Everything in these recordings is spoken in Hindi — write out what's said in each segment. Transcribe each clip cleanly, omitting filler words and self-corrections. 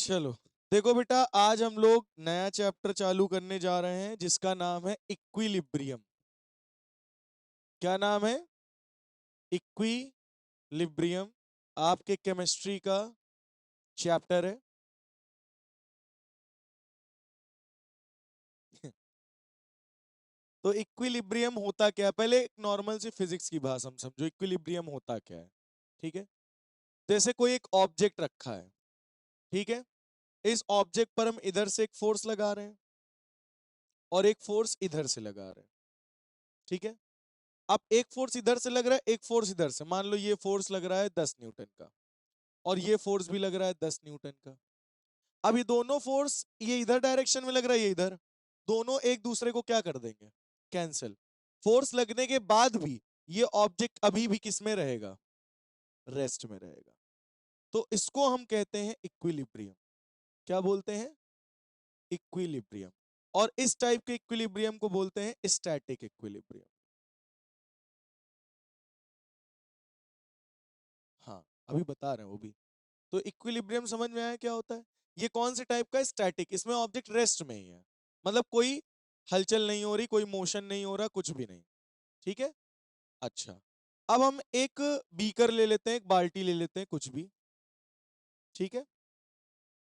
चलो देखो बेटा, आज हम लोग नया चैप्टर चालू करने जा रहे हैं जिसका नाम है इक्विलिब्रियम। क्या नाम है? इक्विलिब्रियम। आपके केमिस्ट्री का चैप्टर है। तो इक्विलिब्रियम होता क्या है, पहले एक नॉर्मल सी फिजिक्स की भाषा हम समझो। इक्विलिब्रियम होता क्या है? ठीक है, जैसे कोई एक ऑब्जेक्ट रखा है, ठीक है। इस ऑब्जेक्ट पर हम इधर से एक फोर्स लगा रहे हैं और एक फोर्स इधर से लगा रहे हैं, ठीक है। अब एक फोर्स इधर से लग रहा है, एक फोर्स इधर से। मान लो ये फोर्स लग रहा है 10 न्यूटन का और ये फोर्स भी लग रहा है 10 न्यूटन का। अब ये दोनों फोर्स, ये इधर डायरेक्शन में लग रहा है, ये इधर, दोनों एक दूसरे को क्या कर देंगे? कैंसिल। फोर्स लगने के बाद भी ये ऑब्जेक्ट अभी भी किस में रहेगा? रेस्ट में रहेगा। तो इसको हम कहते हैं इक्विलिब्रियम। क्या बोलते हैं? इक्विलिब्रियम। और इस टाइप के इक्विलिब्रियम को बोलते हैं स्टैटिक इक्विलिब्रियम। हाँ, अभी बता रहे हैं वो भी। तो इक्विलिब्रियम समझ में आया क्या होता है? ये कौन से टाइप का है? स्टैटिक। इसमें ऑब्जेक्ट रेस्ट में ही है, मतलब कोई हलचल नहीं हो रही, कोई मोशन नहीं हो रहा, कुछ भी नहीं। ठीक है। अच्छा, अब हम एक बीकर ले लेते हैं, एक बाल्टी ले लेते हैं, कुछ भी। ठीक है,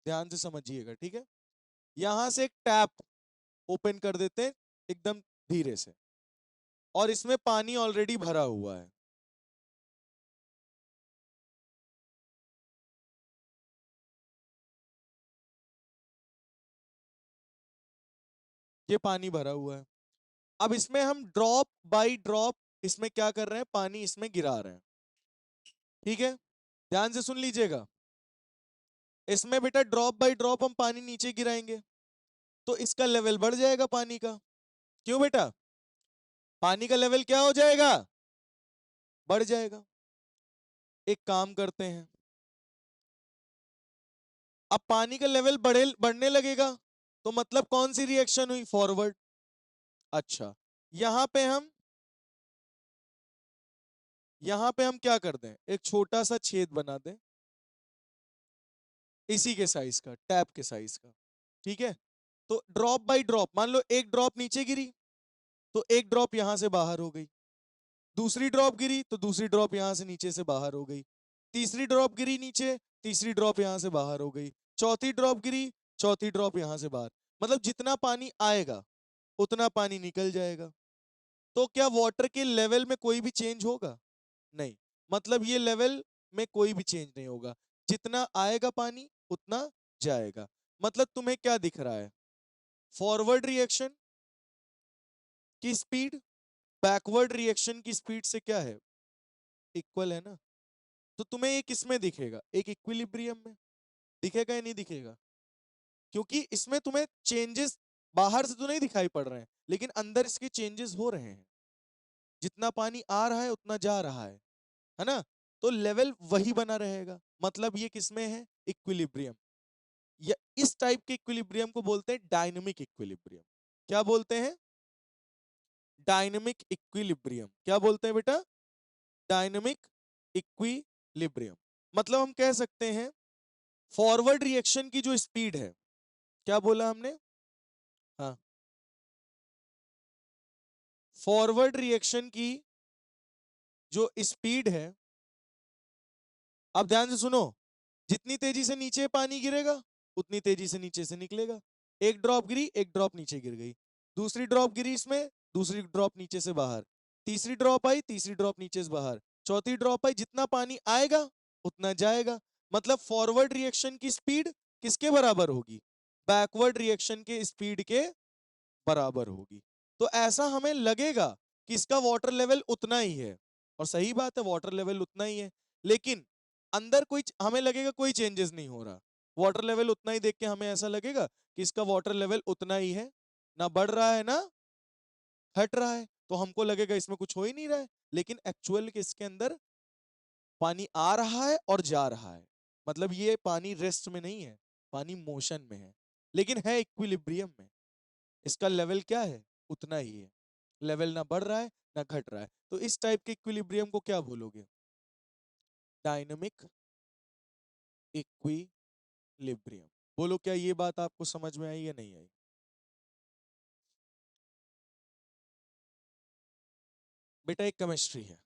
ध्यान से समझिएगा, ठीक है। यहां से एक टैप ओपन कर देते हैं एकदम धीरे से, और इसमें पानी ऑलरेडी भरा हुआ है। ये पानी भरा हुआ है। अब इसमें हम ड्रॉप बाई ड्रॉप इसमें क्या कर रहे हैं? पानी इसमें गिरा रहे हैं। ठीक है, ध्यान से सुन लीजिएगा। इसमें बेटा ड्रॉप बाय ड्रॉप हम पानी नीचे गिराएंगे तो इसका लेवल बढ़ जाएगा पानी का। क्यों बेटा? पानी का लेवल क्या हो जाएगा? बढ़ जाएगा। एक काम करते हैं, अब पानी का लेवल बढ़ने लगेगा तो मतलब कौन सी रिएक्शन हुई? फॉरवर्ड। अच्छा, यहां पे हम यहां पे हम क्या कर दें? एक छोटा सा छेद बना दें, इसी के साइज का, टैप के साइज का। ठीक है, तो ड्रॉप बाय ड्रॉप, मान लो एक ड्रॉप नीचे गिरी तो एक ड्रॉप यहां से बाहर हो गई। दूसरी ड्रॉप गिरी तो दूसरी ड्रॉप यहां से नीचे से बाहर हो गई। तीसरी ड्रॉप गिरी नीचे, तीसरी ड्रॉप यहां से बाहर हो गई। चौथी ड्रॉप गिरी, चौथी ड्रॉप यहां से बाहर। मतलब जितना पानी आएगा उतना पानी निकल जाएगा। तो क्या वाटर के लेवल में कोई भी चेंज होगा? नहीं। मतलब ये लेवल में कोई भी चेंज नहीं होगा, जितना आएगा पानी उतना जाएगा। मतलब तुम्हें क्या दिख रहा है? फॉरवर्ड रिएक्शन की स्पीड बैकवर्ड रिएक्शन की स्पीड से क्या है? इक्वल है ना। तो तुम्हें ये किस में दिखेगा? एक इक्विलिब्रियम में। दिखेगा या नहीं दिखेगा? क्योंकि इसमें तुम्हें चेंजेस बाहर से तो नहीं दिखाई पड़ रहे हैं, लेकिन अंदर इसके चेंजेस हो रहे हैं। जितना पानी आ रहा है उतना जा रहा है ना। तो लेवल वही बना रहेगा। मतलब ये किसमें है? इक्विलिब्रियम। या इस टाइप के इक्विलिब्रियम को बोलते हैं डायनेमिक इक्विलिब्रियम। क्या बोलते हैं? Dynamic equilibrium. क्या बोलते हैं बेटा? Dynamic equilibrium. मतलब हम कह सकते हैं फॉरवर्ड रिएक्शन की जो स्पीड है, क्या बोला हमने? हाँ, फॉरवर्ड रिएक्शन की जो स्पीड है, अब ध्यान से सुनो, जितनी तेजी से नीचे पानी गिरेगा उतनी तेजी से नीचे से निकलेगा। एक ड्रॉप गिरी, एक ड्रॉप नीचे गिर गई। दूसरी ड्रॉप गिरी इसमें, दूसरी ड्रॉप नीचे से बाहर। तीसरी ड्रॉप आई, तीसरी ड्रॉप नीचे से बाहर। चौथी ड्रॉप आई, जितना पानी आएगा उतना जाएगा। मतलब फॉरवर्ड रिएक्शन की स्पीड किसके बराबर होगी? बैकवर्ड रिएक्शन के स्पीड के बराबर होगी। तो ऐसा हमें लगेगा कि इसका वाटर लेवल उतना ही है, और सही बात है, वाटर लेवल उतना ही है। लेकिन अंदर कोई हमें लगेगा कोई चेंजेस नहीं हो रहा। वाटर लेवल उतना ही देख के हमें ऐसा लगेगा कि इसका वाटर लेवल उतना ही है, ना बढ़ रहा है ना घट रहा है। तो हमको लगेगा इसमें कुछ हो ही नहीं रहा है। लेकिन एक्चुअल के इसके अंदर पानी आ रहा है और जा रहा है। मतलब ये पानी रेस्ट में नहीं है, पानी मोशन में है, लेकिन है इक्विलिब्रियम में। इसका लेवल क्या है? उतना ही है। लेवल ना बढ़ रहा है ना घट रहा है। तो इस टाइप के इक्विलिब्रियम को क्या बोलोगे? डायनामिक इक्विलिब्रियम बोलो क्या ये बात आपको समझ में आई या नहीं आई? बेटा एक केमिस्ट्री है,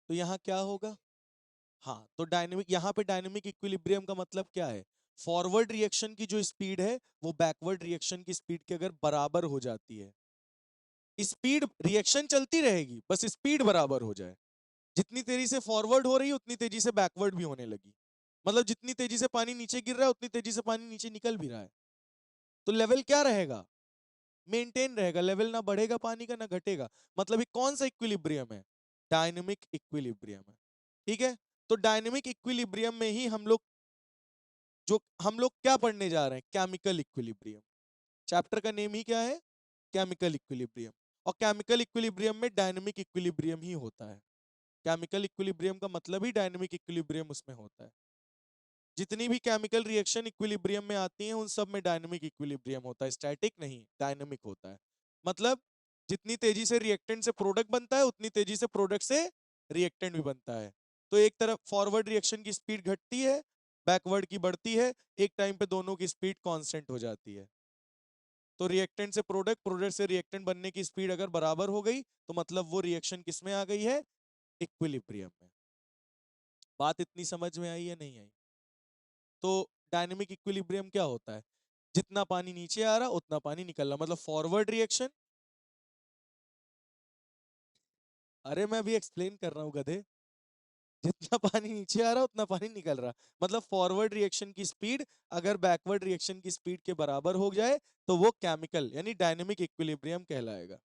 तो यहाँ क्या होगा? हाँ, तो डायनेमिक, यहाँ पे डायनेमिक इक्विलिब्रियम का मतलब क्या है? फॉरवर्ड रिएक्शन की जो स्पीड है वो बैकवर्ड रिएक्शन की स्पीड के अगर बराबर हो जाती है, स्पीड रिएक्शन चलती रहेगी बस स्पीड बराबर हो जाए। जितनी तेजी से फॉरवर्ड हो रही है उतनी तेजी से बैकवर्ड भी होने लगी, मतलब जितनी तेजी से पानी नीचे गिर रहा है उतनी तेजी से पानी नीचे निकल भी रहा है। तो लेवल क्या रहेगा? मेंटेन रहेगा, लेवल ना बढ़ेगा पानी का ना घटेगा। मतलब ये कौन सा इक्विलिब्रियम है? डायनेमिक इक्विलिब्रियम है। ठीक है, तो डायनेमिक इक्विलिब्रियम में ही हम लोग क्या पढ़ने जा रहे हैं? Chemical equilibrium. चैप्टर का नेम ही क्या है? Chemical equilibrium. और केमिकल इक्विलिब्रियम में डायनेमिक इक्विलिब्रियम ही होता है। केमिकल इक्विलिब्रियम का मतलब ही डायनेमिक इक्विलिब्रियम उसमें होता है। जितनी भी केमिकल रिएक्शन इक्विलिब्रियम में आती हैं उन सब में डायनेमिक इक्विलिब्रियम होता है, स्टैटिक नहीं, डायनेमिक होता है। मतलब जितनी तेजी से रिएक्टेंट से प्रोडक्ट बनता है उतनी तेजी से प्रोडक्ट से रिएक्टेंट भी बनता है। तो एक तरफ फॉरवर्ड रिएक्शन की स्पीड घटती है, बैकवर्ड की बढ़ती है, एक टाइम पे दोनों की स्पीड कांस्टेंट हो जाती है। तो रिएक्टेंट से प्रोडक्ट, प्रोडक्ट से रिएक्टेंट बनने की स्पीड अगर बराबर हो गई तो मतलब वो रिएक्शन किस में आ गई है? इक्विलिब्रियम में। बात इतनी समझ में आई या नहीं आई? तो डायनेमिक इक्विलिब्रियम क्या होता है? जितना पानी नीचे आ रहा उतना पानी निकल रहा, मतलब फॉरवर्ड रिएक्शन। अरे मैं अभी एक्सप्लेन कर रहा हूँ गधे। जितना पानी नीचे आ रहा उतना पानी निकल रहा, मतलब फॉरवर्ड रिएक्शन की स्पीड अगर बैकवर्ड रिएक्शन की स्पीड के बराबर हो जाए तो वो केमिकल यानी डायनेमिक इक्विलिब्रियम कहलाएगा।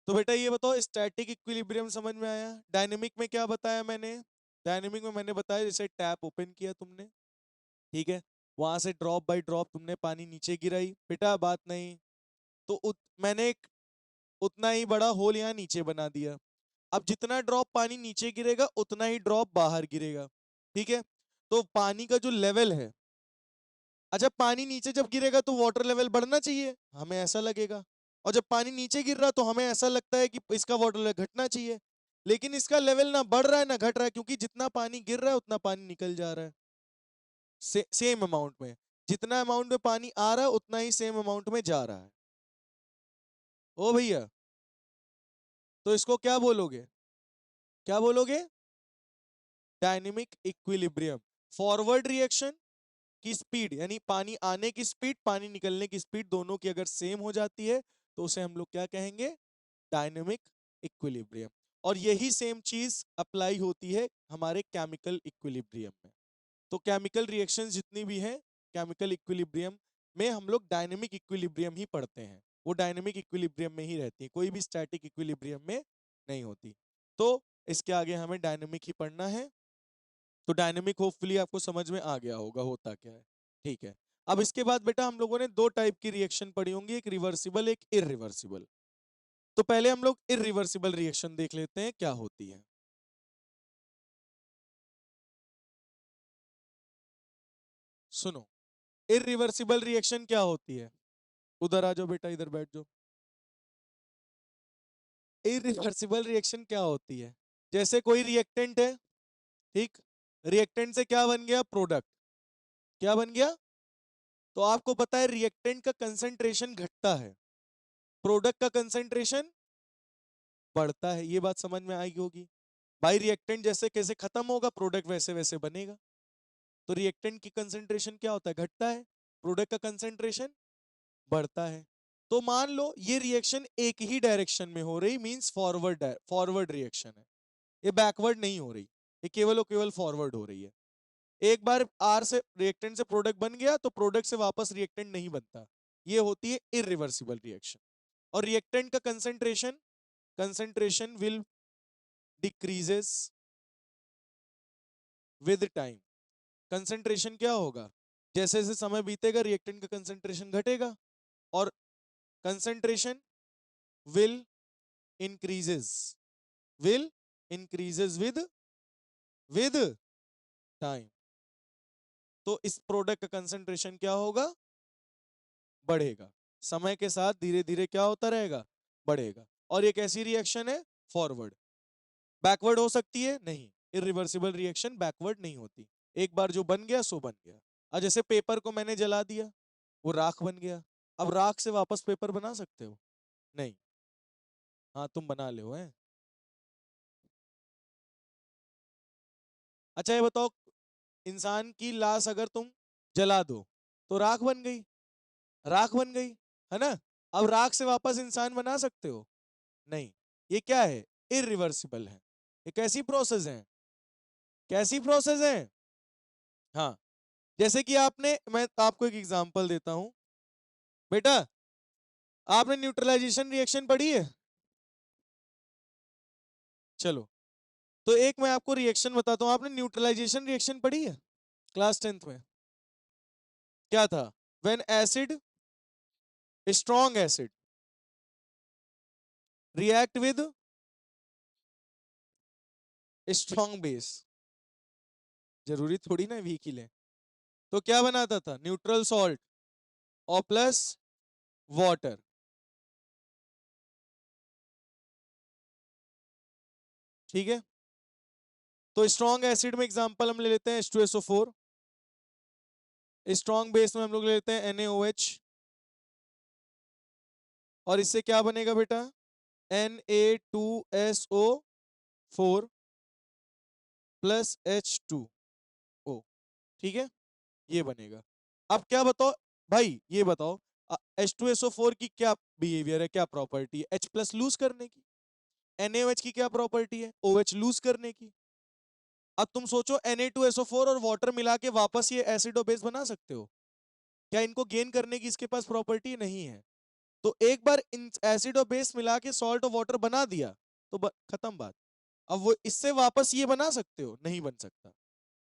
तो बेटा ये बताओ, स्टैटिक इक्विलिब्रियम समझ में आया? डायनेमिक में क्या बताया मैंने? डायनेमिक में मैंने बताया जैसे टैप ओपन किया तुमने, ठीक है, वहां से ड्रॉप बाय ड्रॉप तुमने पानी नीचे गिराई, बेटा बात नहीं, तो मैंने एक उतना ही बड़ा होल यहाँ नीचे बना दिया। अब जितना ड्रॉप पानी नीचे गिरेगा उतना ही ड्रॉप बाहर गिरेगा, ठीक है। तो पानी का जो लेवल है, अच्छा पानी नीचे जब गिरेगा तो वाटर लेवल बढ़ना चाहिए, हमें ऐसा लगेगा। और जब पानी नीचे गिर रहा तो हमें ऐसा लगता है कि इसका वाटर लेवल घटना चाहिए। लेकिन इसका लेवल ना बढ़ रहा है ना घट रहा है, क्योंकि जितना पानी गिर रहा है उतना पानी निकल जा रहा है सेम अमाउंट में। जितना अमाउंट में पानी आ रहा है उतना ही सेम अमाउंट में जा रहा है। ओ भैया, तो इसको क्या बोलोगे? क्या बोलोगे? Dynamic equilibrium. फॉरवर्ड रिएक्शन की स्पीड यानी पानी आने की स्पीड, पानी निकलने की स्पीड दोनों की अगर सेम हो जाती है तो उसे हम लोग क्या कहेंगे? Dynamic equilibrium. और यही सेम चीज अप्लाई होती है हमारे केमिकल इक्विलिब्रियम में। तो केमिकल रिएक्शंस जितनी भी हैं केमिकल इक्विलिब्रियम में हम लोग डायनेमिक इक्विलिब्रियम ही पढ़ते हैं, वो डायनेमिक इक्विलिब्रियम में ही रहती है, कोई भी स्टैटिक इक्विलिब्रियम में नहीं होती। तो इसके आगे हमें डायनेमिक ही पढ़ना है। तो डायनेमिक होपफुली आपको समझ में आ गया होगा होता क्या है। ठीक है, अब इसके बाद बेटा हम लोगों ने दो टाइप की रिएक्शन पढ़ी होंगी, एक रिवर्सिबल एक इरिवर्सिबल। तो पहले हम लोग इरिवर्सिबल रिएक्शन देख लेते हैं क्या होती है। सुनो, इरिवर्सिबल रिएक्शन क्या होती है? उधर आ जाओ बेटा, इधर बैठ जाओ। इरिवर्सिबल रिएक्शन क्या होती है? जैसे कोई रिएक्टेंट है, ठीक, रिएक्टेंट से क्या बन गया? प्रोडक्ट। क्या बन गया? तो आपको पता है रिएक्टेंट का कंसंट्रेशन घटता है, प्रोडक्ट का कंसंट्रेशन बढ़ता है, ये बात समझ में आई होगी। भाई रिएक्टेंट जैसे कैसे खत्म होगा प्रोडक्ट वैसे वैसे बनेगा। तो रिएक्टेंट की कंसंट्रेशन क्या होता है? घटता है, प्रोडक्ट का कंसंट्रेशन बढ़ता है। तो मान लो ये रिएक्शन एक ही डायरेक्शन में हो रही, मींस फॉरवर्ड, फॉरवर्ड रिएक्शन है, ये बैकवर्ड नहीं हो रही, ये केवल और केवल फॉरवर्ड हो रही है। एक बार आर से रिएक्टेंट से प्रोडक्ट बन गया तो प्रोडक्ट से वापस रिएक्टेंट नहीं बनता, ये होती है इरिवर्सिबल रिएक्शन। और रिएक्टेंट का concentration, concentration will decreases with time. Concentration क्या होगा? जैसे जैसे समय बीतेगा रिएक्टेंट का कंसंट्रेशन घटेगा, और concentration will increases, will increases with time. तो इस प्रोडक्ट का कंसंट्रेशन क्या होगा? बढ़ेगा, समय के साथ धीरे धीरे क्या होता रहेगा? बढ़ेगा। और ये कैसी रिएक्शन है? फॉरवर्ड। बैकवर्ड हो सकती है? नहीं, इरिवर्सिबल रिएक्शन बैकवर्ड नहीं होती। एक बार जो बन गया सो बन गया। अब जैसे पेपर को मैंने जला दिया, वो राख बन गया, अब राख से वापस पेपर बना सकते हो? नहीं। हाँ तुम बना ले हो हैं। अच्छा ये बताओ, इंसान की लाश अगर तुम जला दो तो राख बन गई, राख बन गई, है ना? अब राख से वापस इंसान बना सकते हो? नहीं। ये क्या है? इरिवर्सिबल है। ये कैसी प्रोसेस है? कैसी प्रोसेस है? हाँ, जैसे कि आपने, मैं आपको एक एग्जांपल देता हूं बेटा। आपने न्यूट्रलाइजेशन रिएक्शन पढ़ी है? चलो, तो एक मैं आपको रिएक्शन बताता हूं। आपने न्यूट्रलाइजेशन रिएक्शन पढ़ी है क्लास 10th में? क्या था? When acid, strong acid react with strong base, जरूरी थोड़ी ना वीक ही ले, तो क्या बनाता था? न्यूट्रल सॉल्ट और प्लस वाटर। ठीक है, तो स्ट्रॉन्ग एसिड में एग्जांपल हम ले लेते हैं H2SO4। स्ट्रॉन्ग बेस में हम लोग ले लेते हैं NaOH। और इससे क्या बनेगा बेटा? Na2SO4 plus H2O। ठीक है, ये बनेगा। अब क्या बताओ भाई, ये बताओ H2SO4 की क्या बिहेवियर है, क्या प्रॉपर्टी है? H प्लस लूज करने की। NaOH की क्या प्रॉपर्टी है? OH लूज करने की। अब तुम सोचो, Na2SO4 और वाटर मिला के वापस ये एसिड और बेस बना सकते हो क्या? इनको गेन करने की इसके पास प्रॉपर्टी नहीं है। तो एक बार इन एसिड और बेस मिला के सॉल्ट और वाटर बना दिया तो खत्म बात। अब वो इससे वापस ये बना सकते हो? नहीं बन सकता।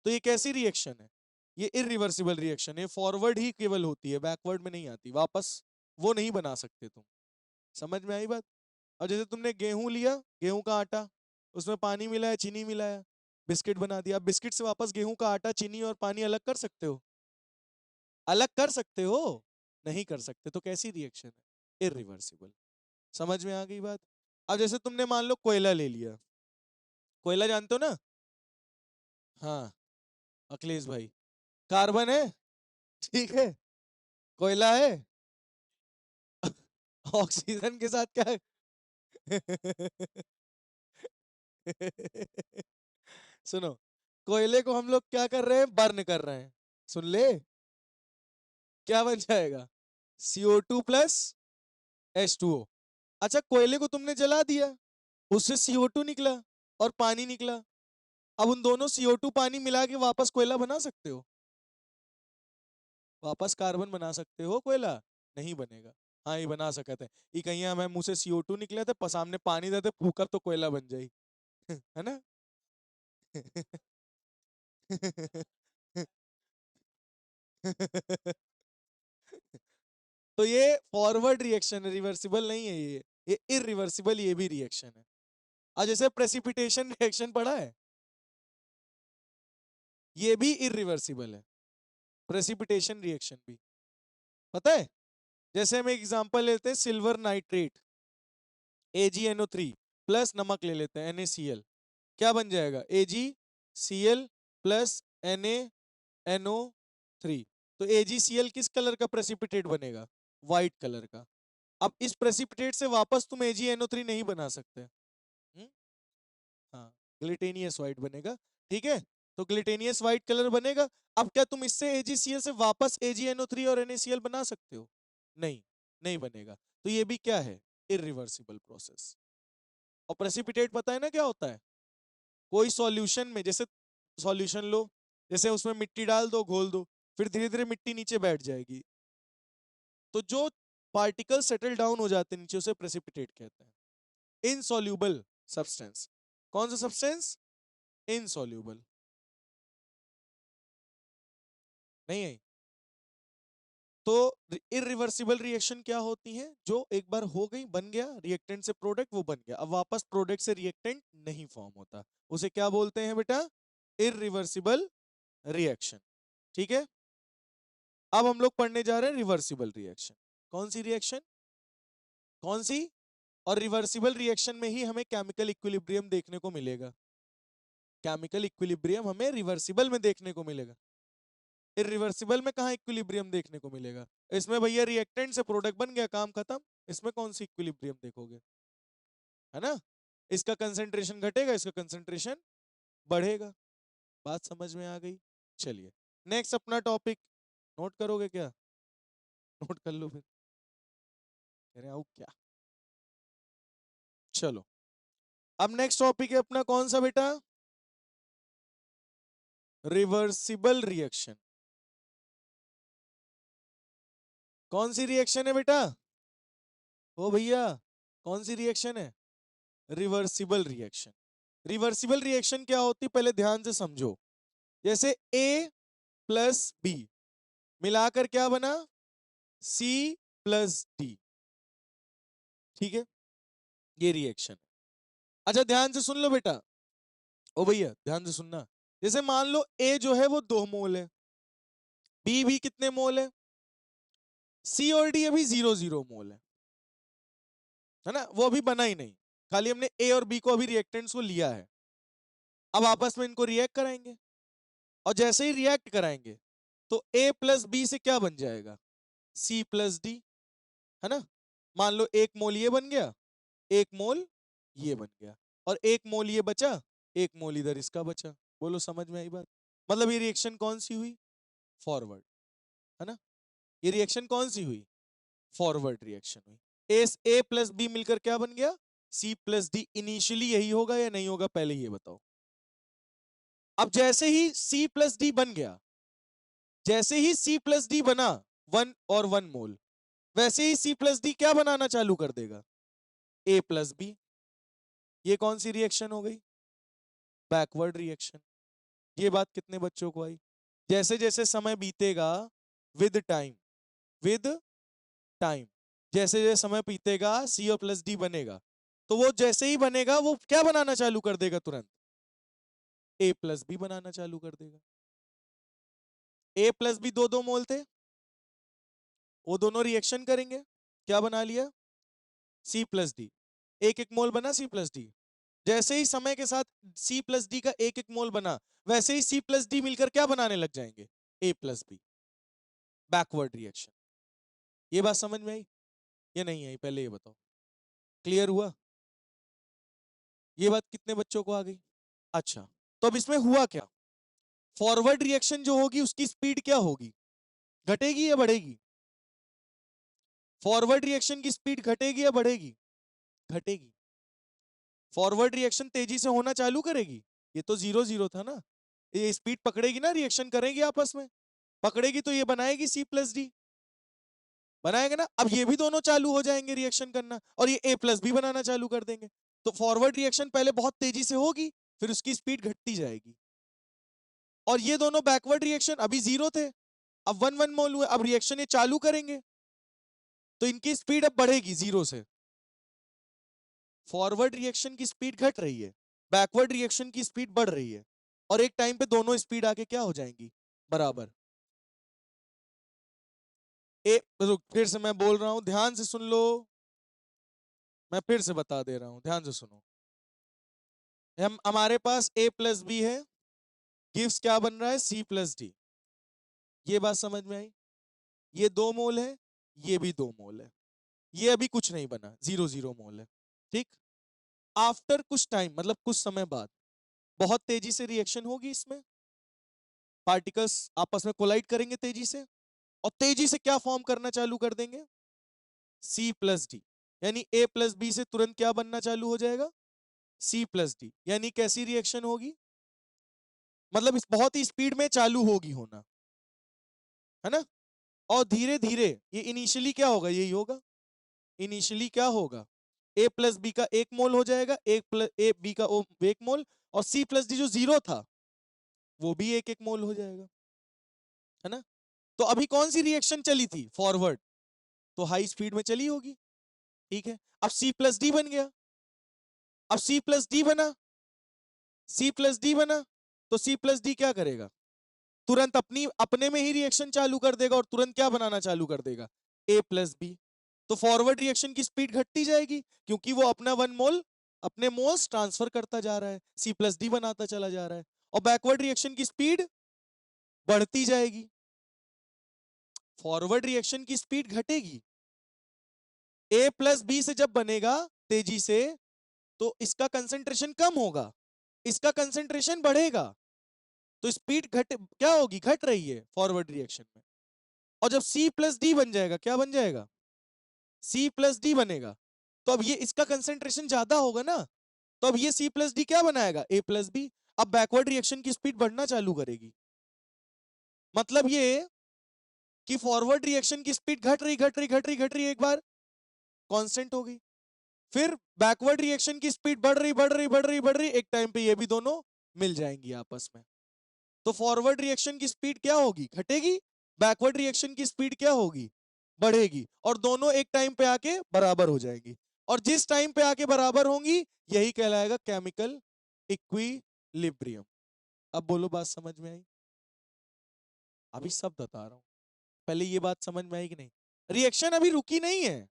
तो ये कैसी रिएक्शन है? ये इरिवर्सिबल रिएक्शन है, फॉरवर्ड ही केवल होती है, बैकवर्ड में नहीं आती, वापस वो नहीं बना सकते तुम। समझ में आई बात? और जैसे तुमने गेहूं लिया, गेहूं का आटा, उसमें पानी मिलाया, चीनी मिलाया, बिस्किट बना दिया। अब बिस्किट से वापस गेहूं का आटा, चीनी और पानी अलग कर सकते हो? अलग कर सकते हो? नहीं कर सकते। तो कैसी रिएक्शन है? इरिवर्सिबल। समझ में आ गई बात? अब जैसे तुमने मान लो कोयला ले लिया, कोयला जानते हो ना? हाँ, अखिलेश भाई, कार्बन है, ठीक है, कोयला है, ऑक्सीजन के साथ क्या है? सुनो, कोयले को हम लोग क्या कर रहे हैं? बर्न कर रहे हैं। सुन ले, क्या बन जाएगा? CO2 plus H2O। अच्छा, कोयले को तुमने जला दिया, उससे CO2 निकला और पानी निकला। अब उन दोनों CO2 पानी मिला के वापस कोयला बना सकते हो? वापस कार्बन बना सकते हो कोयला? नहीं बनेगा। हाँ ये बना सकते हैं, ये कहीं हमें मुंह से CO2 निकले थे, सामने पानी देते फूका तो कोयला बन जाई। है ना? तो ये फॉरवर्ड रिएक्शन है, रिवर्सिबल नहीं है ये इरिवर्सिबल, ये भी रिएक्शन है। और जैसे प्रेसिपिटेशन रिएक्शन पढ़ा है, ये भी इरिवर्सिबल है, प्रेसिपिटेशन रिएक्शन भी। पता है? जैसे हम एक एग्जांपल लेते हैं, सिल्वर नाइट्रेट AgNO3 प्लस नमक ले लेते हैं NaCl। क्या बन जाएगा? AgCl plus NaNO3। तो AgCl किस कलर का प्रेसिपिटेट बनेगा? व्हाइट कलर का। अब इस प्रेसिपिटेट से वापस तुम AgNO3 नहीं बना सकते। हाँ, ग्लिटेनियस व्हाइट बनेगा। ठीक है, तो ग्लिटेनियस व्हाइट कलर बनेगा। अब क्या तुम इससे AgCl से वापस AgNO3 और NaCl बना सकते हो? नहीं, नहीं बनेगा। तो ये भी क्या है? Irreversible process. और प्रेसिपिटेट पता है ना क्या होता है? कोई सॉल्यूशन में, जैसे सॉल्यूशन लो, जैसे उसमें मिट्टी डाल दो, घोल दो, फिर धीरे धीरे मिट्टी नीचे बैठ जाएगी, तो जो पार्टिकल सेटल डाउन हो जाते हैं नीचे, उसे प्रेसिपिटेट कहते हैं। Insoluble substance. कौन सा सब्सटेंस? इनसॉल्यूबल। नहीं है? तो इरिवर्सिबल रिएक्शन क्या होती है? जो एक बार हो गई, बन गया रिएक्टेंट से प्रोडक्ट, वो बन गया, अब वापस प्रोडक्ट से रिएक्टेंट नहीं फॉर्म होता, उसे क्या बोलते हैं बेटा? Irreversible reaction. ठीक है, अब हम लोग पढ़ने जा रहे हैं रिवर्सिबल रिएक्शन। कौन सी रिएक्शन? कौन सी? और रिवर्सिबल रिएक्शन में ही हमें केमिकल इक्विलिब्रियम देखने को मिलेगा। केमिकल इक्विलिब्रियम हमें रिवर्सिबल में देखने को मिलेगा, इरिवर्सिबल में कहाँ इक्विलिब्रियम देखने को मिलेगा? इसमें भैया रिएक्टेंट से प्रोडक्ट बन गया, काम खत्म। इसमें कौन सी इक्विलिब्रियम देखोगे, है ना? इसका कंसंट्रेशन घटेगा, इसका कंसंट्रेशन बढ़ेगा। बात समझ में आ गई? चलिए नेक्स्ट अपना टॉपिक नोट करोगे क्या? नोट कर लो फिर, कह रहे आओ क्या। चलो अब नेक्स्ट टॉपिक है अपना कौन सा बेटा? Reversible reaction. कौन सी रिएक्शन है बेटा? ओ भैया कौन सी रिएक्शन है? Reversible reaction. रिवर्सिबल रिएक्शन क्या होती, पहले ध्यान से समझो। जैसे A प्लस B मिलाकर क्या बना? C plus D। ठीक है, ये रिएक्शन। अच्छा ध्यान से सुन लो बेटा, ओ भैया ध्यान से सुनना। जैसे मान लो A जो है वो 2 मोल है, B भी कितने मोल है, C और D अभी 0 0 मोल है ना? वो अभी बना ही नहीं, खाली हमने A और B को अभी रिएक्टेंट्स को लिया है। अब आपस में इनको रिएक्ट कराएंगे, और जैसे ही रिएक्ट कराएंगे तो A प्लस बी से क्या बन जाएगा? C प्लस डी, है ना? मान लो 1 मोल ये बन गया, 1 मोल ये बन गया, और 1 मोल ये बचा, 1 मोल इधर इसका बचा। बोलो समझ में आई बात? मतलब ये रिएक्शन कौन सी हुई? फॉरवर्ड, है ना? ये रिएक्शन कौन सी हुई? फॉरवर्ड रिएक्शन हुई। ए प्लस बी मिलकर क्या बन गया? C plus D. इनिशियली यही होगा या नहीं होगा, पहले ये बताओ। अब जैसे ही सी प्लस डी बन गया, जैसे ही सी प्लस डी बना 1 और 1 मोल, वैसे ही सी प्लस डी क्या बनाना चालू कर देगा? ए प्लस बी। ये कौन सी रिएक्शन हो गई? Backward reaction. ये बात कितने बच्चों को आई? जैसे जैसे समय बीतेगा, विद टाइम, विद टाइम, जैसे जैसे समय बीतेगा सी और प्लस डी बनेगा, तो वो जैसे ही बनेगा वो क्या बनाना चालू कर देगा? तुरंत ए प्लस बी बनाना चालू कर देगा। ए प्लस बी 2 2 मोल थे, वो दोनों रिएक्शन करेंगे, क्या बना लिया? C plus D. 1 1 मोल बना सी प्लस डी। जैसे ही समय के साथ सी प्लस डी का 1 1 मोल बना, वैसे ही सी प्लस डी मिलकर क्या बनाने लग जाएंगे? ए प्लस बी। Backward reaction. ये बात समझ में आई या नहीं आई, पहले ये बताओ। क्लियर हुआ? ये बात कितने बच्चों को आ गई? अच्छा, तो अब इसमें हुआ क्या? फॉरवर्ड रिएक्शन जो होगी उसकी स्पीड क्या होगी? घटेगी या बढ़ेगी? फॉरवर्ड रिएक्शन की स्पीड घटेगी या बढ़ेगी? घटेगी। फॉरवर्ड रिएक्शन तेजी से होना चालू करेगी, ये तो 0 0 था ना, ये स्पीड पकड़ेगी ना, रिएक्शन करेगी आपस में, पकड़ेगी तो ये बनाएगी सी प्लस डी, बनाएगा ना। अब ये भी दोनों चालू हो जाएंगे रिएक्शन करना, और ये ए प्लस बी बनाना चालू कर देंगे। तो फॉरवर्ड रिएक्शन पहले बहुत तेजी से होगी, फिर उसकी स्पीड घटती जाएगी। और ये दोनों बैकवर्ड रिएक्शन अभी 0 थे, अब 1 1 मोल हुए, अब रिएक्शन ये चालू करेंगे, तो इनकी स्पीड अब बढ़ेगी 0 से। फॉरवर्ड रिएक्शन की स्पीड घट रही है, बैकवर्ड रिएक्शन की स्पीड बढ़ रही है, और एक टाइम पे दोनों स्पीड आके क्या हो जाएंगी? बराबर। रुक, फिर से मैं बोल रहा हूं, ध्यान से सुन लो, मैं फिर से बता दे रहा हूं, ध्यान से सुनो। हम हमारे पास a प्लस बी है, गिव्स क्या बन रहा है? c plus D. ये बात समझ में आई? ये 2 मोल है, ये भी 2 मोल है, ये अभी कुछ नहीं बना, 0 0 मोल है। ठीक, आफ्टर कुछ टाइम, मतलब कुछ समय बाद, बहुत तेजी से रिएक्शन होगी इसमें, पार्टिकल्स आपस में कोलाइड करेंगे तेजी से, और तेजी से क्या फॉर्म करना चालू कर देंगे? C plus D. यानी A प्लस बी से तुरंत क्या बनना चालू हो जाएगा? C plus D. यानी कैसी रिएक्शन होगी? मतलब इस बहुत ही स्पीड में चालू होगी होना, है ना? और धीरे धीरे ये इनिशियली क्या होगा? यही होगा इनिशियली, क्या होगा? A प्लस बी का 1 मोल हो जाएगा, एक प्लस ए बी का 1 मोल, और C प्लस डी जो 0 था वो भी 1 1 मोल हो जाएगा, है ना? तो अभी कौन सी रिएक्शन चली थी? फॉरवर्ड, तो हाई स्पीड में चली होगी। ठीक है, अब C प्लस डी बन गया, अब C प्लस डी बना, C प्लस डी बना, तो C प्लस डी क्या करेगा? तुरंत अपने में ही रिएक्शन चालू कर देगा, और तुरंत क्या बनाना चालू कर देगा? A plus B. तो फॉरवर्ड रिएक्शन की स्पीड घटती जाएगी क्योंकि वो अपना 1 मोल अपने मोल्स ट्रांसफर करता जा रहा है, C+D बनाता चला जा रहा है। और बैकवर्ड रिएक्शन की स्पीड बढ़ती जाएगी। फॉरवर्ड रिएक्शन की स्पीड घटेगी। A+B से जब बनेगा तेजी से तो इसका कंसेंट्रेशन कम होगा, इसका कंसेंट्रेशन बढ़ेगा, तो स्पीड क्या होगी, घट रही है फॉरवर्ड रिएक्शन में। और जब C+D बन जाएगा, क्या बन जाएगा, C+D बनेगा, तो अब ये इसका कंसेंट्रेशन ज्यादा होगा ना, तो अब ये C+D क्या बनाएगा, A+B। अब बैकवर्ड रिएक्शन की स्पीड बढ़ना चालू करेगी। मतलब ये कि फॉरवर्ड रिएक्शन की स्पीड घट रही घट रही घट रही घट रही, एक बार कांस्टेंट हो गई, फिर बैकवर्ड रिएक्शन की स्पीड बढ़ रही बढ़ रही बढ़ रही बढ़ रही, एक टाइम पे ये भी दोनों मिल जाएंगी आपस में। तो फॉरवर्ड रिएक्शन की स्पीड क्या होगी, घटेगी, बैकवर्ड रिएक्शन की स्पीड क्या होगी, बढ़ेगी, और दोनों एक टाइम पे आके बराबर हो जाएंगी। और जिस टाइम पे आके बराबर होंगी यही कहलाएगा केमिकल इक्विलिब्रियम। अब बोलो बात समझ में आई? अभी सब बता रहा हूं, पहले ये बात समझ में आई कि नहीं? रिएक्शन अभी रुकी नहीं है,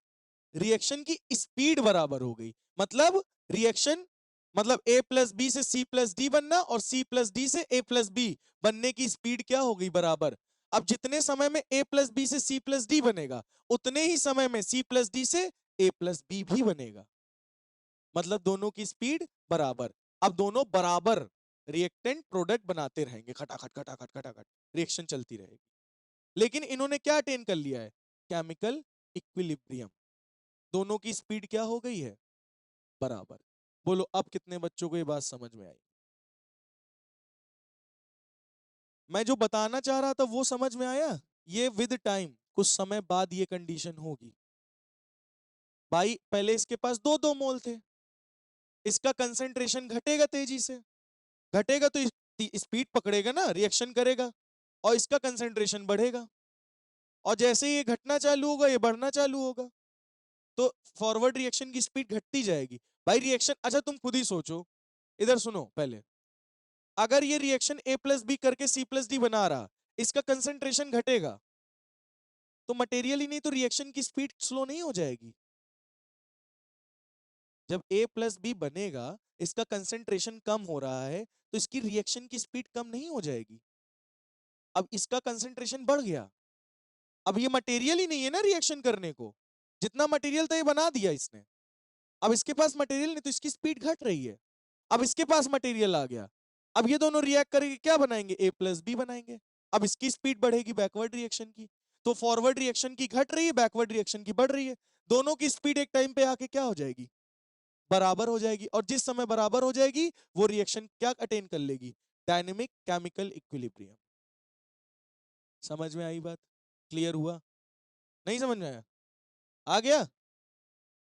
रिएक्शन की स्पीड बराबर हो गई। मतलब रिएक्शन, मतलब A+B से C+D बनना और C+D से A+B बनने की स्पीड क्या हो गई, बराबर। अब जितने समय में A+B से C+D बनेगा उतने ही समय में C+D से A+B भी बनेगा, मतलब दोनों की स्पीड बराबर। अब दोनों बराबर रिएक्टेंट प्रोडक्ट बनाते रहेंगे, खटाखट खटाखट खटाखट रिएक्शन चलती रहेगी। लेकिन इन्होंने क्या अटेन कर लिया है, केमिकल इक्विलिब्रियम। दोनों की स्पीड क्या हो गई है, बराबर। बोलो अब कितने बच्चों को ये बात समझ में आई? मैं जो बताना चाह रहा था वो समझ में आया? ये विद टाइम कुछ समय बाद ये कंडीशन होगी। भाई पहले इसके पास दो दो मोल थे, इसका कंसेंट्रेशन घटेगा तेजी से, घटेगा तो स्पीड पकड़ेगा ना, रिएक्शन करेगा, और इसका कंसेंट्रेशन बढ़ेगा, और जैसे ही ये घटना चालू होगा ये बढ़ना चालू होगा, तो फॉरवर्ड रिएक्शन की स्पीड घटती जाएगी। भाई रिएक्शन, अच्छा तुम खुद ही सोचो, इधर सुनो पहले, अगर ये रिएक्शन A+B करके C+D बना रहा, इसका कंसेंट्रेशन घटेगा तो मटेरियल ही नहीं तो रिएक्शन की स्पीड स्लो नहीं हो जाएगी? जब A+B बनेगा, इसका कंसेंट्रेशन कम हो रहा है तो इसकी रिएक्शन की स्पीड कम नहीं हो जाएगी? अब इसका कंसेंट्रेशन बढ़ गया, अब ये मटेरियल ही नहीं है ना रिएक्शन करने को, जितना मटेरियल था ये बना दिया इसने, अब इसके पास मटेरियल नहीं तो इसकी स्पीड घट रही है। अब इसके पास मटेरियल आ गया, अब ये दोनों रिएक्ट करके क्या बनाएंगे, A+B बनाएंगे, अब इसकी स्पीड बढ़ेगी बैकवर्ड रिएक्शन की। तो फॉरवर्ड रिएक्शन की घट रही है, बैकवर्ड रिएक्शन की बढ़ रही है, दोनों की स्पीड एक टाइम पे आके क्या हो जाएगी, बराबर हो जाएगी। और जिस समय बराबर हो जाएगी वो रिएक्शन क्या अटेन कर लेगी, डायनेमिक केमिकल इक्विलिब्रियम। समझ में आई बात? क्लियर हुआ? नहीं समझ में आया? आ गया?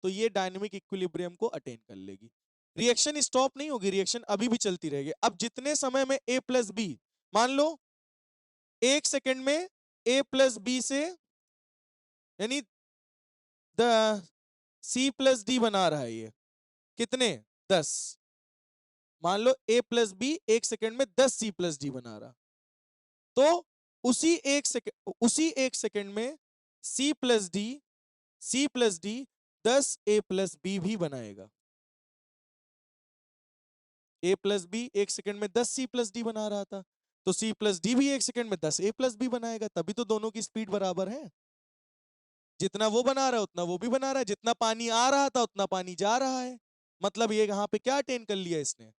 तो ये डायनेमिक इक्विलिब्रियम को अटेन कर लेगी, रिएक्शन स्टॉप नहीं होगी, रिएक्शन अभी भी चलती रहेगी। अब जितने समय में A+B, मान लो 1 सेकंड में A+B से, यानी द C+D बना रहा है ये, कितने, 10, मान लो A+B 1 सेकंड में 10 C+D बना रहा, तो उसी 1 सेकंड में C+D 10A+B भी बनाएगा। A+B 1 सेकंड में 10 C+D बना रहा था, तो C+D भी 1 सेकंड में 10A+B बनाएगा, तभी तो दोनों की स्पीड बराबर है। जितना वो बना रहा है उतना वो भी बना रहा है, जितना पानी आ रहा था उतना पानी जा रहा है, मतलब ये यहाँ पे क्या अटेन कर लिया इसने,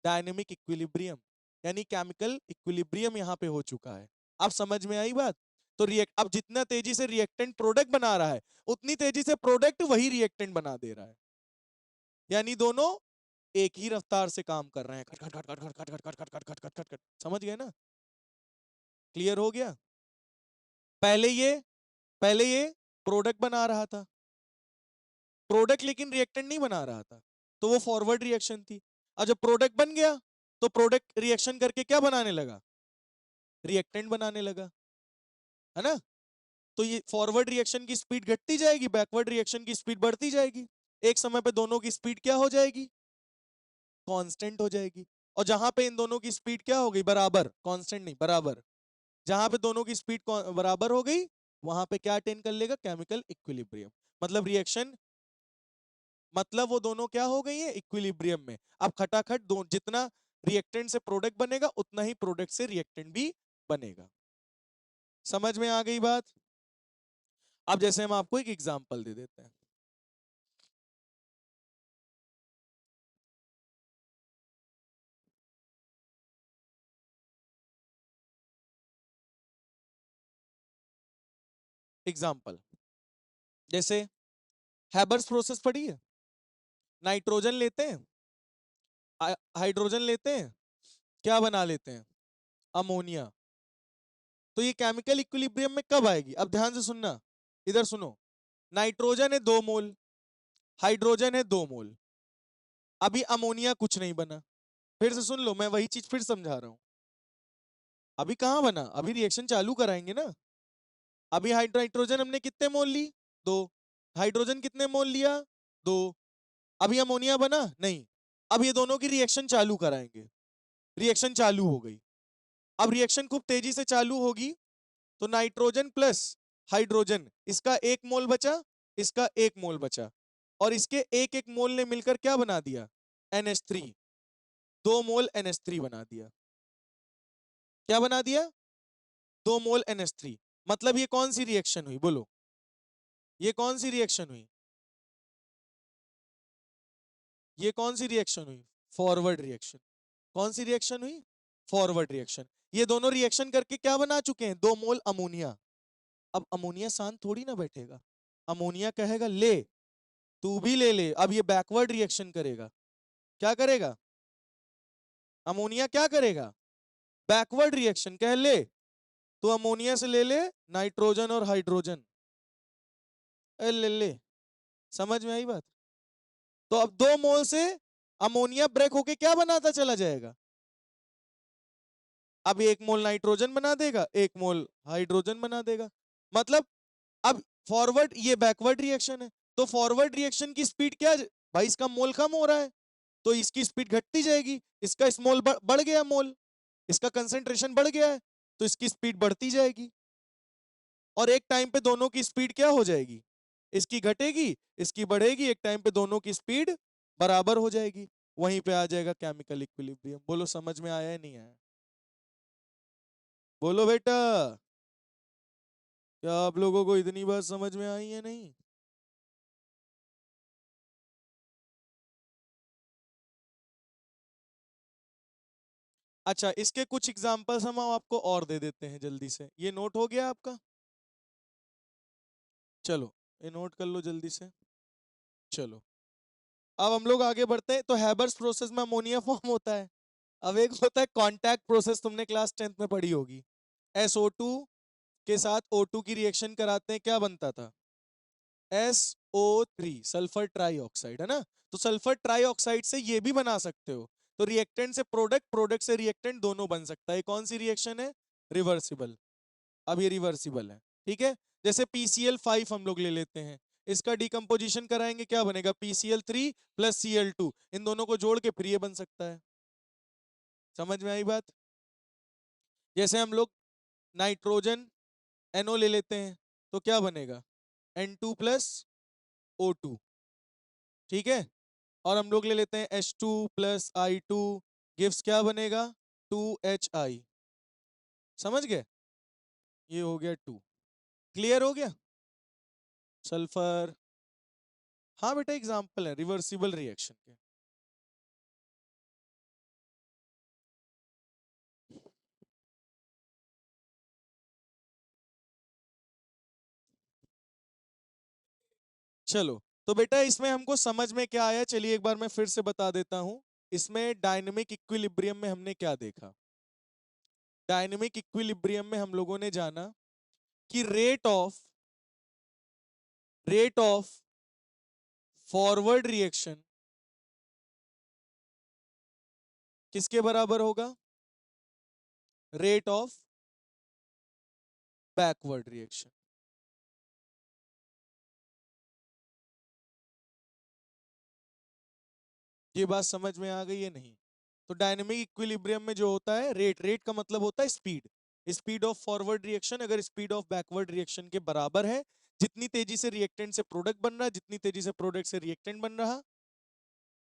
डायनेमिक इक्विलिब्रियम, यानी केमिकल इक्विलिब्रियम यहाँ पे हो चुका है। अब समझ में आई बात? तो रिएक्ट, अब जितना तेजी से रिएक्टेंट प्रोडक्ट बना रहा है उतनी तेजी से प्रोडक्ट वही रिएक्टेंट बना दे रहा है, यानी दोनों एक ही रफ्तार से काम कर रहे हैं, खट खट खट खट खट खट खट खट खट खट खट खट खट। समझ गए ना? क्लियर हो गया? पहले ये पहले ये प्रोडक्ट बना रहा था, प्रोडक्ट लेकिन रिएक्टेंट नहीं बना रहा था, तो वो फॉरवर्ड रिएक्शन थी। और जब प्रोडक्ट बन गया तो प्रोडक्ट रिएक्शन करके क्या बनाने लगा, रिएक्टेंट बनाने लगा, है ना? तो ये फॉरवर्ड रिएक्शन की स्पीड घटती जाएगी, बैकवर्ड रिएक्शन की स्पीड बढ़ती जाएगी, एक समय पे दोनों की स्पीड क्या हो जाएगी, कांस्टेंट हो जाएगी। और जहां पे इन दोनों की स्पीड क्या हो गई, बराबर, कांस्टेंट नहीं बराबर, जहां पे दोनों की स्पीड बराबर हो गई वहां पे क्या अटेन कर लेगा, केमिकल इक्विलिब्रियम। मतलब रिएक्शन, मतलब वो दोनों क्या हो गई है, इक्विलिब्रियम में। अब खटाखट दो, जितना रिएक्टेंट से प्रोडक्ट बनेगा उतना ही प्रोडक्ट से रिएक्टेंट भी बनेगा। समझ में आ गई बात? अब जैसे हम आपको एक एग्जांपल दे देते हैं। एग्जांपल जैसे हैबर्स प्रोसेस पढ़ी है। नाइट्रोजन लेते हैं, हाइड्रोजन लेते हैं, क्या बना लेते हैं, अमोनिया। तो ये केमिकल इक्विलिब्रियम में कब आएगी? अब ध्यान से सुनना, इधर सुनो। नाइट्रोजन है 2 मोल, हाइड्रोजन है 2 मोल, अभी अमोनिया कुछ नहीं बना। फिर से सुन लो, मैं वही चीज फिर समझा रहा हूं। अभी कहां बना, अभी रिएक्शन चालू कराएंगे ना। अभी नाइट्रोजन हमने कितने मोल ली, 2। हाइड्रोजन कितने मोल लिया, 2। अभी अमोनिया बना नहीं। अब ये दोनों की रिएक्शन चालू कराएंगे। रिएक्शन चालू हो गई। अब रिएक्शन खूब तेजी से चालू होगी, तो नाइट्रोजन प्लस हाइड्रोजन, इसका 1 मोल बचा, इसका 1 मोल बचा, और इसके एक एक मोल ने मिलकर क्या बना दिया, NH3। 2 मोल NH3 बना दिया। क्या बना दिया, 2 मोल NH3। मतलब ये कौन सी रिएक्शन हुई, बोलो ये कौन सी रिएक्शन हुई, ये कौन सी रिएक्शन हुई, फॉरवर्ड रिएक्शन। कौन सी रिएक्शन हुई, फॉरवर्ड रिएक्शन। ये दोनों रिएक्शन करके क्या बना चुके हैं, 2 मोल अमोनिया। अब अमोनिया शांत थोड़ी ना बैठेगा, अमोनिया कहेगा ले, तू भी ले ले। अब ये बैकवर्ड रिएक्शन करेगा। क्या करेगा, अमोनिया क्या करेगा, बैकवर्ड रिएक्शन, कह ले तो अमोनिया से ले ले नाइट्रोजन और हाइड्रोजन, ए ले ले। समझ में आई बात? तो अब 2 मोल से अमोनिया ब्रेक होके क्या बनाता चला जाएगा, अब 1 मोल नाइट्रोजन बना देगा, 1 मोल हाइड्रोजन बना देगा। मतलब अब फॉरवर्ड, ये बैकवर्ड रिएक्शन है, तो फॉरवर्ड रिएक्शन की स्पीड क्या है? भाई इसका मोल कम हो रहा है, तो इसकी स्पीड घटती जाएगी। इसका स्मॉल बढ़ गया मोल, इसका कंसेंट्रेशन बढ़ गया है, तो इसकी स्पीड बढ़ती जाएगी। और एक टाइम पे दोनों की स्पीड क्या हो जाएगी, इसकी घटेगी, इसकी बढ़ेगी, एक टाइम पे दोनों की स्पीड बराबर हो जाएगी। वहीं पे आ जाएगा केमिकल इक्विलिब्रियम। बोलो समझ में आया है नहीं आया? बोलो बेटा, क्या आप लोगों को इतनी बात समझ में आई है नहीं? अच्छा, इसके कुछ एग्जांपल्स हम आपको और दे देते हैं जल्दी से। ये नोट हो गया आपका? चलो ये नोट कर लो जल्दी से। चलो अब हम लोग आगे बढ़ते हैं। तो हैबर्स प्रोसेस में अमोनिया फॉर्म होता है। अब एक होता है कांटेक्ट प्रोसेस, तुमने क्लास 10th में पढ़ी होगी। SO2 के साथ O2 की रिएक्शन कराते हैं, क्या बनता था, SO3, सल्फर ट्राईऑक्साइड, है ना। तो सल्फर ट्राईऑक्साइड से ये भी बना सकते हो। तो रिएक्टेंट से प्रोडक्ट, प्रोडक्ट से रिएक्टेंट, दोनों बन सकता है। कौन सी रिएक्शन है, रिवर्सिबल। अब ये रिवर्सिबल है, ठीक है। जैसे PCl5 हम लोग ले लेते हैं, इसका डिकम्पोजिशन कराएंगे, क्या बनेगा, PCl3 प्लस Cl2, इन दोनों को जोड़ के फिर ये बन सकता है। समझ में आई बात? जैसे हम लोग नाइट्रोजन NO ले लेते हैं, तो क्या बनेगा, N2 प्लस O2, ठीक है। और हम लोग ले लेते हैं H2 प्लस I2, गिव्स क्या बनेगा, 2HI। समझ गए, ये हो गया 2। क्लियर हो गया, सल्फर। हाँ बेटा, एग्जाम्पल है रिवर्सिबल रिएक्शन के। चलो, तो बेटा इसमें हमको समझ में क्या आया, चलिए एक बार मैं फिर से बता देता हूं। इसमें डायनेमिक इक्विलिब्रियम में हमने क्या देखा, डायनेमिक इक्विलिब्रियम में हम लोगों ने जाना कि रेट ऑफ फॉरवर्ड रिएक्शन किसके बराबर होगा, रेट ऑफ बैकवर्ड रिएक्शन। ये बात समझ में आ गई है नहीं? तो डायनेमिक इक्विलिब्रियम में जो होता है, रेट, रेट का मतलब होता है speed. Speed of forward reaction अगर स्पीड ऑफ बैकवर्ड रिएक्शन के बराबर है, जितनी तेजी से रिएक्टेंट से प्रोडक्ट बन रहा है, जितनी तेजी से प्रोडक्ट से रिएक्टेंट बन रहा,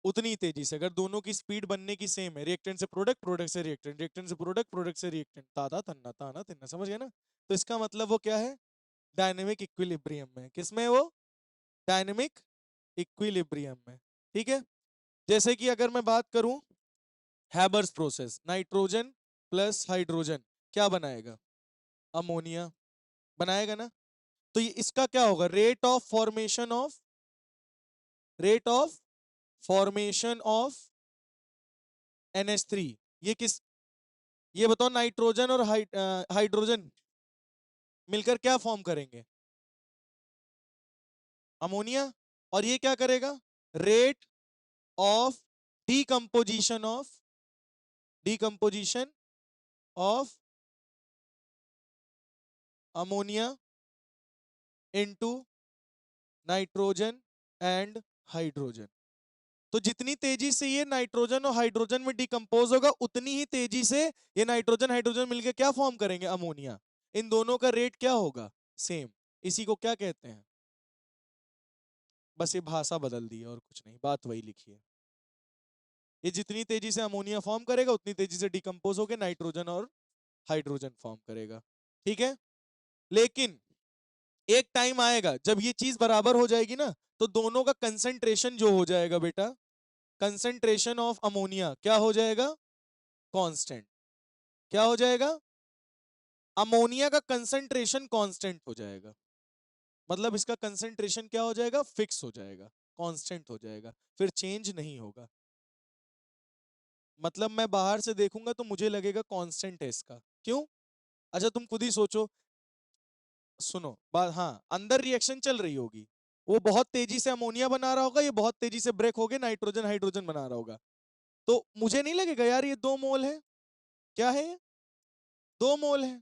उतनी तेजी से, अगर दोनों की स्पीड बनने की सेम है, रिएक्टेंट से प्रोडक्ट, प्रोडक्ट से रिएक्टेंट, रिएक्टेंट से प्रोडक्ट, प्रोडक्ट से रिएक्टेंट, ताता तन्ना ताना तिन्ना, समझ गए ना? तो इसका मतलब वो क्या है? डायनेमिक इक्विलिब्रियम में। किसमें है वो? डायनेमिक इक्विलिब्रियम में। ठीक है। जैसे कि अगर मैं बात करूं Haber's process, nitrogen plus hydrogen क्या बनाएगा? अमोनिया बनाएगा ना? तो ये इसका क्या होगा? Rate of formation of NH3। ये किस, ये बताओ, नाइट्रोजन और हाइड्रोजन मिलकर क्या फॉर्म करेंगे? अमोनिया। और ये क्या करेगा? Rate of decomposition of ammonia into nitrogen and hydrogen. तो जितनी तेजी से ये नाइट्रोजन और हाइड्रोजन में डिकम्पोज होगा, उतनी ही तेजी से ये नाइट्रोजन हाइड्रोजन मिलकर क्या फॉर्म करेंगे? अमोनिया। इन दोनों का रेट क्या होगा? सेम। इसी को क्या कहते हैं? बस ये भाषा बदल दी है और कुछ नहीं, बात वही लिखी है। ये जितनी तेजी से अमोनिया फॉर्म करेगा, उतनी तेजी से डिकम्पोज होकर नाइट्रोजन और हाइड्रोजन फॉर्म करेगा। ठीक है। लेकिन एक टाइम आएगा जब ये चीज बराबर हो जाएगी ना, तो दोनों का कंसंट्रेशन जो हो जाएगा बेटा, कंसंट्रेशन ऑफ अमोनिया क्या हो जाएगा? कांस्टेंट। क्या हो जाएगा? अमोनिया का कंसंट्रेशन कांस्टेंट हो जाएगा। मतलब इसका कंसंट्रेशन क्या हो जाएगा? फिक्स हो जाएगा, कांस्टेंट हो जाएगा, फिर चेंज नहीं होगा। मतलब मैं बाहर से देखूंगा तो मुझे लगेगा कांस्टेंट है इसका। क्यों? अच्छा तुम खुद ही सोचो। सुनो बात, हाँ, अंदर रिएक्शन चल रही होगी, वो बहुत तेजी से अमोनिया बना रहा होगा, ये बहुत तेजी से ब्रेक होके नाइट्रोजन हाइड्रोजन बना रहा होगा। तो मुझे नहीं लगेगा यार ये 2 मोल है। क्या है ये? 2 मोल है।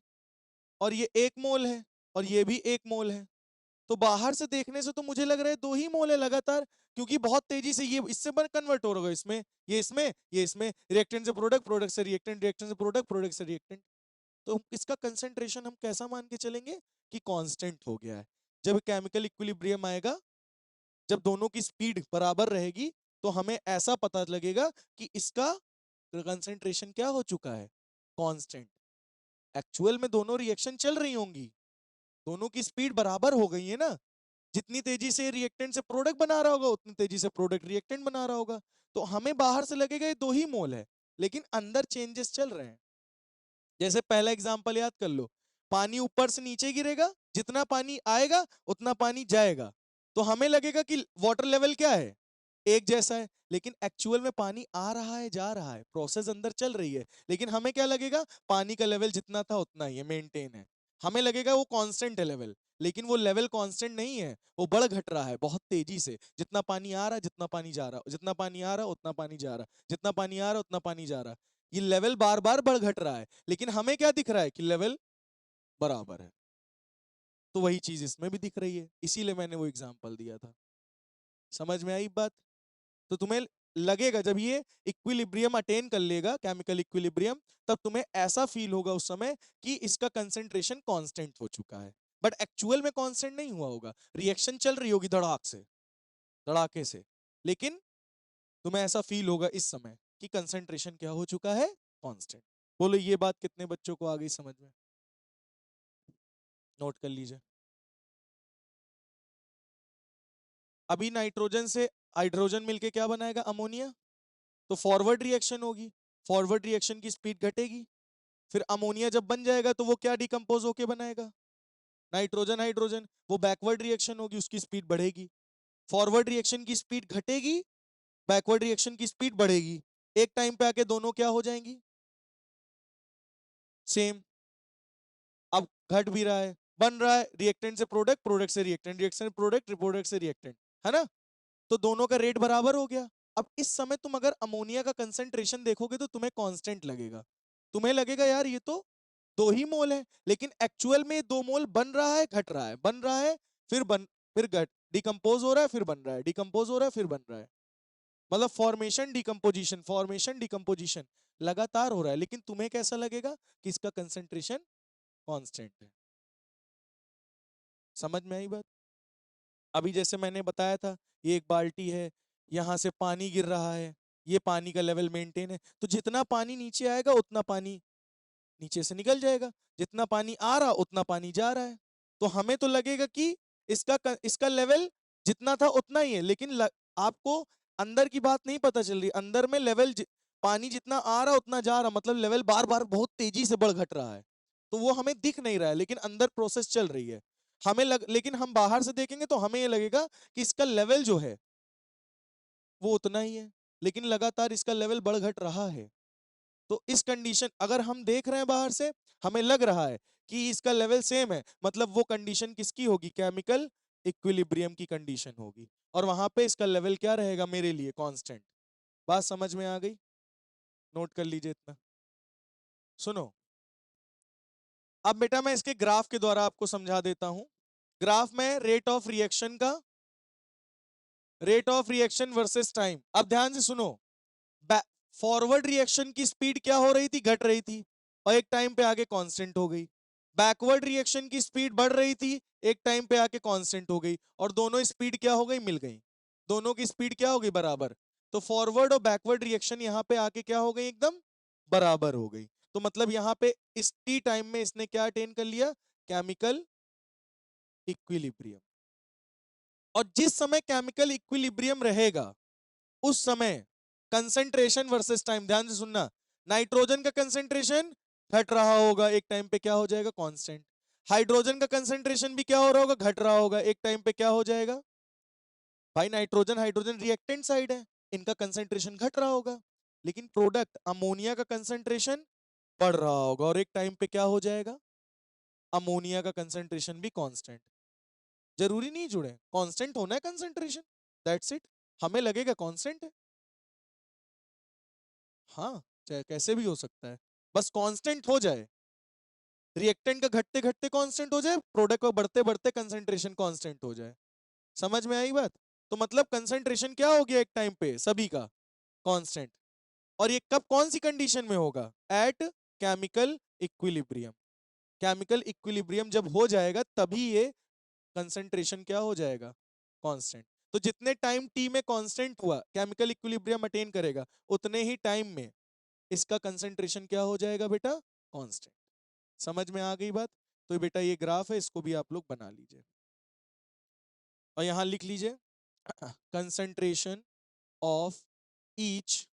और ये 1 मोल है। और ये भी 1 मोल है। तो बाहर से देखने से तो मुझे लग रहा है 2 ही मोल है लगातार, क्योंकि बहुत तेजी से ये इससे कन्वर्ट हो रहा है, इसमें, ये इसमें रिएक्टेंट से प्रोडक्ट, प्रोडक्ट से रिएक्टेंट, रिएक्टेंट से प्रोडक्ट, प्रोडक्ट से रिएक्टेंट। तो इसका कंसंट्रेशन हम कैसा मान के चलेंगे? कि कांस्टेंट हो गया है। जब केमिकल इक्विलिब्रियम आएगा, जब दोनों की स्पीड बराबर रहेगी, तो हमें ऐसा पता लगेगा कि इसका कंसंट्रेशन क्या हो चुका है? कांस्टेंट। एक्चुअल में दोनों रिएक्शन चल रही होंगी, दोनों की स्पीड बराबर हो गई है ना। जितनी तेजी से रिएक्टेंट से प्रोडक्ट बना रहा होगा, उतनी तेजी से प्रोडक्ट रिएक्टेंट बना रहा होगा। तो हमें बाहर से लगेगा ये 2 ही मोल है, लेकिन अंदर चेंजेस चल रहे हैं। जैसे पहला एग्जांपल याद कर लो, पानी ऊपर से नीचे गिरेगा, जितना पानी आएगा उतना पानी जाएगा, तो हमें लगेगा कि वाटर लेवल क्या है? एक जैसा है। लेकिन एक्चुअल में पानी आ रहा है, जा रहा है, प्रोसेस अंदर चल रही है, लेकिन हमें क्या लगेगा? पानी का लेवल जितना था उतना ही है, मेंटेन है। हमें लगेगा वो कांस्टेंट है लेवल, लेकिन वो लेवल कांस्टेंट नहीं है, वो बढ़ घट रहा है बहुत तेजी से। जितना पानी आ रहा है, जितना पानी जा रहा है, जितना पानी आ रहा है उतना पानी जा रहा है, जितना पानी आ रहा है उतना पानी जा रहा है। ये लेवल बार बार बढ़ घट रहा है, लेकिन हमें क्या दिख रहा है? कि लेवल बराबर है। तो वही चीज इसमें भी दिख रही है, इसीलिए मैंने वो एग्जांपल दिया था। समझ में आई बात? तो तुम्हें लगेगा जब ये इक्विलिब्रियम अटेन कर लेगा, केमिकल इक्विलिब्रियम, तब तुम्हें ऐसा फील होगा उस समय कि इसका कंसेंट्रेशन कांस्टेंट हो चुका है। बट एक्चुअल में कांस्टेंट नहीं हुआ होगा, रिएक्शन चल रही होगी धड़ाक से, धड़ाके से, लेकिन तुम्हें ऐसा फील होगा इस समय कि कंसेंट्रेशन क्या हो चुका है? कांस्टेंट। बोलो ये बात कितने बच्चों को आ गई समझ में? नोट कर लीजिए। अभी नाइट्रोजन से हाइड्रोजन मिलके क्या बनाएगा? अमोनिया। तो फॉरवर्ड रिएक्शन होगी, फॉरवर्ड रिएक्शन की स्पीड घटेगी, फिर अमोनिया जब बन जाएगा तो वो क्या डिकम्पोज होके बनाएगा? Nitrogen hydrogen. वो बैकवर्ड रिएक्शन होगी, उसकी स्पीड बढ़ेगी। फॉरवर्ड रिएक्शन की स्पीड घटेगी, बैकवर्ड रिएक्शन की स्पीड बढ़ेगी। एक टाइम पे आके दोनों क्या हो जाएंगी? सेम। अब घट भी रहा है, बन रहा है रिएक्टेंट से प्रोडक्ट, प्रोडक्ट से रिएक्टेंट, रिएक्टेंट से प्रोडक्ट, प्रोडक्ट से रिएक्टेंट, है ना? तो दोनों का रेट बराबर हो गया। अब इस समय तुम अगर अमोनिया का कंसंट्रेशन देखोगे तो तुम्हें कांस्टेंट लगेगा। तुम्हें लगेगा यार ये तो 2 ही मोल है, लेकिन एक्चुअल में 2 मोल बन रहा है, घट रहा है, बन रहा है, फिर घट, डिकम्पोज हो रहा है, फिर बन रहा है, डिकम्पोज हो रहा है, फिर बन रहा है। मतलब फॉर्मेशन डिकम्पोजिशन लगातार हो रहा है, लेकिन तुम्हें कैसा लगेगा? कि इसका कंसंट्रेशन कांस्टेंट है। समझ में आई बात? अभी जैसे मैंने बताया था, ये एक बाल्टी है, यहां से पानी गिर रहा है, ये पानी का लेवल मेंटेन है, तो जितना पानी नीचे आएगा उतना पानी नीचे से निकल जाएगा, जितना पानी आ रहा उतना पानी जा रहा है। तो हमें तो लगेगा कि इसका लेवल जितना था उतना ही है, लेकिन आपको अंदर की बात नहीं पता चल रही। अंदर में लेवल पानी जितना आ रहा उतना जा रहा, मतलब लेवल बार बार बहुत तेजी से बढ़ घट रहा है। तो वो हमें दिख नहीं रहा है, लेकिन अंदर प्रोसेस चल रही है। लेकिन हम बाहर से देखेंगे तो हमें ये लगेगा कि इसका लेवल जो है वो उतना ही है, लेकिन लगातार इसका लेवल बढ़ घट रहा है। तो इस कंडीशन अगर हम देख रहे हैं बाहर से, हमें लग रहा है कि इसका लेवल सेम है, मतलब वो कंडीशन किसकी होगी? केमिकल इक्विलिब्रियम की कंडीशन होगी, और वहां पे इसका लेवल क्या रहेगा मेरे लिए? कांस्टेंट। बात समझ में आ गई? नोट कर लीजिए इतना। सुनो, अब बेटा मैं इसके ग्राफ के द्वारा आपको समझा देता हूं। ग्राफ में rate of reaction versus time. अब ध्यान से सुनो, फॉरवर्ड रिएक्शन की स्पीड क्या हो रही थी? घट रही थी, और एक टाइम पे आके कांस्टेंट हो गई। बैकवर्ड रिएक्शन की स्पीड बढ़ रही थी, एक टाइम पे आके कांस्टेंट हो गई, और दोनों स्पीड क्या हो गई? मिल गई। दोनों की स्पीड क्या हो गई? बराबर। तो फॉरवर्ड और बैकवर्ड रिएक्शन यहां पे आके क्या हो गई? एकदम बराबर हो गई। तो मतलब यहां पे इस टी टाइम में इसने क्या अटेन कर लिया? Chemical equilibrium. और जिस समय केमिकल इक्विलिब्रियम रहेगा उस समय कंसंट्रेशन वर्सेस टाइम, ध्यान से सुनना, नाइट्रोजन का कंसंट्रेशन घट रहा होगा, एक टाइम पे क्या हो जाएगा? कांस्टेंट। हाइड्रोजन का कंसंट्रेशन भी क्या हो रहा होगा? घट रहा होगा, एक टाइम पे क्या हो जाएगा? भाई नाइट्रोजन हाइड्रोजन रिएक्टेंट साइड है, इनका कंसंट्रेशन घट रहा होगा, लेकिन प्रोडक्ट अमोनिया का कंसंट्रेशन बढ़ रहा होगा, और एक टाइम पे क्या हो जाएगा? अमोनिया का कंसंट्रेशन भी कांस्टेंट। जरूरी नहीं जुड़े, कांस्टेंट होना है कंसंट्रेशन, दैट्स इट। हमें लगेगा कांस्टेंट है, हाँ, चाहे कैसे भी हो सकता है, बस कांस्टेंट हो जाए। रिएक्टेंट का घटते घटते कांस्टेंट हो जाए, प्रोडक्ट का बढ़ते बढ़ते कंसंट्रेशन कांस्टेंट हो जाए। समझ में आई बात? तो मतलब कंसंट्रेशन क्या हो गया एक टाइम पे सभी का? कांस्टेंट। और ये कब, कौन सी कंडीशन में होगा? At chemical equilibrium. Chemical equilibrium जब हो जाएगा तभी ये कंसंट्रेशन क्या हो जाएगा? कांस्टेंट। तो जितने टाइम टी में कांस्टेंट हुआ, केमिकल इक्विलिब्रियम अटेन करेगा, उतने ही टाइम में इसका कंसंट्रेशन क्या हो जाएगा बेटा? कांस्टेंट। समझ में आ गई बात? तो बेटा ये ग्राफ है, इसको भी आप लोग बना लीजिए और यहां लिख लीजिए concentration of each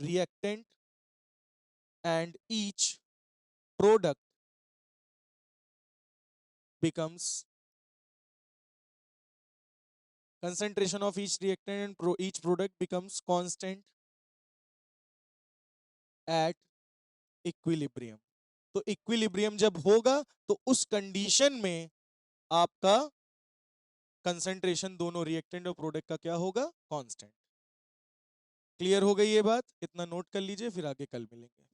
reactant and each product becomes concentration of each reactant and each product becomes constant at equilibrium। तो इक्विलिब्रियम जब होगा तो उस कंडीशन में आपका कंसंट्रेशन दोनों रिएक्टेंट और प्रोडक्ट का क्या होगा? कांस्टेंट। क्लियर हो गई ये बात? इतना नोट कर लीजिए, फिर आगे कल मिलेंगे।